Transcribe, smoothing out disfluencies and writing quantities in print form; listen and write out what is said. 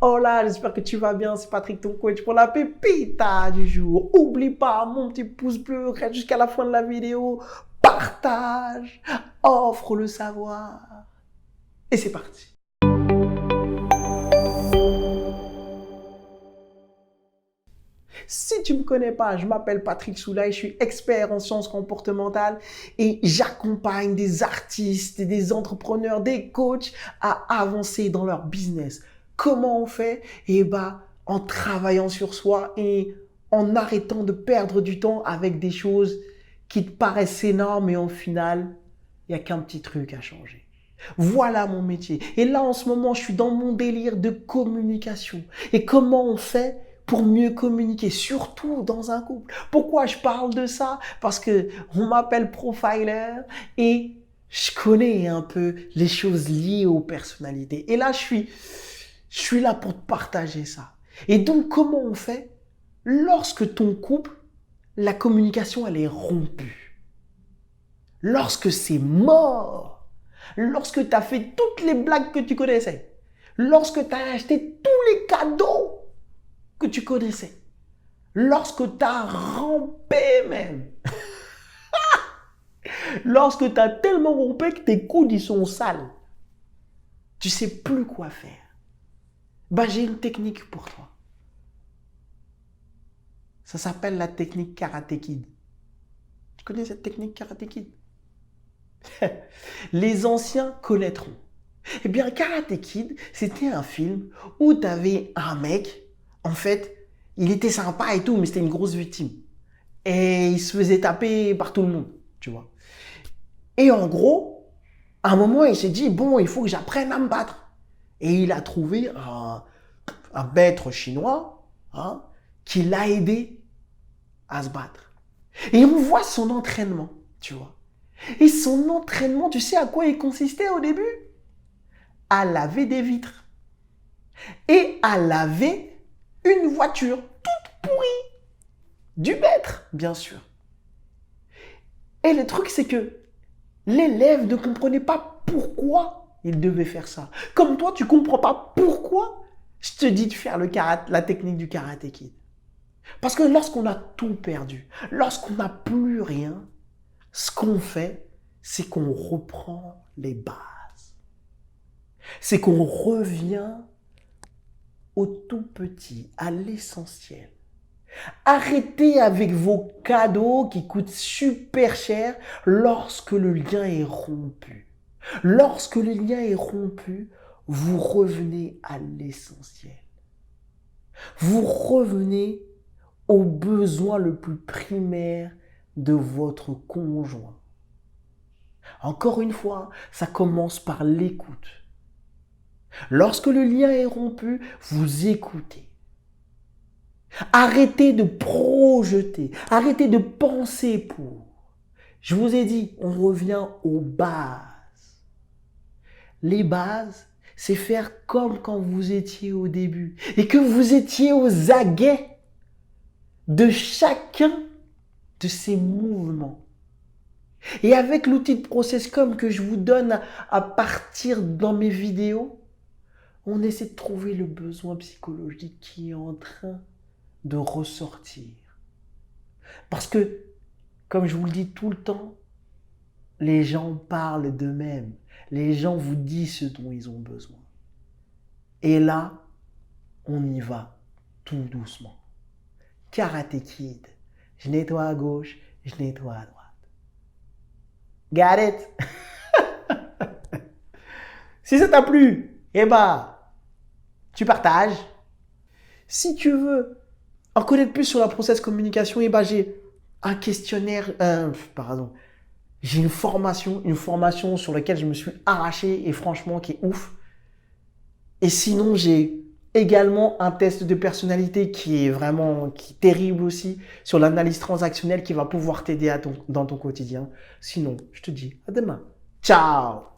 Hola, j'espère que tu vas bien. C'est Patrick, ton coach pour la pépita du jour. Oublie pas mon petit pouce bleu, reste jusqu'à la fin de la vidéo. Partage, offre le savoir. Et c'est parti. Si tu ne me connais pas, je m'appelle Patrick Soulaye, je suis expert en sciences comportementales et j'accompagne des artistes, des entrepreneurs, des coachs à avancer dans leur business. Comment on fait? En travaillant sur soi et en arrêtant de perdre du temps avec des choses qui te paraissent énormes et au final, il n'y a qu'un petit truc à changer. Voilà mon métier. Et là, en ce moment, je suis dans mon délire de communication. Et comment on fait pour mieux communiquer, surtout dans un couple? Pourquoi je parle de ça? Parce que on m'appelle profiler et je connais un peu les choses liées aux personnalités. Et là, je suis là pour te partager ça. Et donc, comment on fait lorsque ton couple, la communication, elle est rompue? Lorsque c'est mort? Lorsque tu as fait toutes les blagues que tu connaissais, lorsque tu as acheté tous les cadeaux que tu connaissais, lorsque tu as rampé même, lorsque tu as tellement rompé que tes coudes ils sont sales, tu sais plus quoi faire. J'ai une technique pour toi. Ça s'appelle la technique Karate Kid. Tu connais cette technique Karate Kid? Les anciens connaîtront. Eh bien, Karate Kid, c'était un film où tu avais un mec, en fait, il était sympa et tout, mais c'était une grosse victime. Et il se faisait taper par tout le monde, tu vois. Et en gros, à un moment, il s'est dit, bon, il faut que j'apprenne à me battre. Et il a trouvé un maître chinois qui l'a aidé à se battre. Et on voit son entraînement, tu vois. Et son entraînement, tu sais à quoi il consistait au début? À laver des vitres et à laver une voiture toute pourrie du maître, bien sûr. Et le truc, c'est que l'élève ne comprenait pas pourquoi il devait faire ça. Comme toi, tu ne comprends pas pourquoi je te dis de faire la technique du Karate Kid. Parce que lorsqu'on a tout perdu, lorsqu'on n'a plus rien, ce qu'on fait, c'est qu'on reprend les bases. C'est qu'on revient au tout petit, à l'essentiel. Arrêtez avec vos cadeaux qui coûtent super cher lorsque le lien est rompu. Lorsque le lien est rompu, vous revenez à l'essentiel. Vous revenez au besoin le plus primaire de votre conjoint. Encore une fois, ça commence par l'écoute. Lorsque le lien est rompu, vous écoutez. Arrêtez de projeter, arrêtez de penser pour. Je vous ai dit, on revient aux bases. Les bases, c'est faire comme quand vous étiez au début et que vous étiez aux aguets de chacun de ces mouvements. Et avec l'outil de ProcessCom que je vous donne à partir dans mes vidéos, on essaie de trouver le besoin psychologique qui est en train de ressortir. Parce que, comme je vous le dis tout le temps, les gens parlent d'eux-mêmes. Les gens vous disent ce dont ils ont besoin. Et là, on y va tout doucement. Karate Kid. Je nettoie à gauche, je nettoie à droite. Got it? Si ça t'a plu, tu partages. Si tu veux en connaître plus sur la process communication, j'ai un questionnaire, j'ai une formation sur laquelle je me suis arraché et franchement qui est ouf. Et sinon, j'ai également un test de personnalité qui est terrible aussi sur l'analyse transactionnelle qui va pouvoir t'aider dans ton quotidien. Sinon, je te dis à demain. Ciao!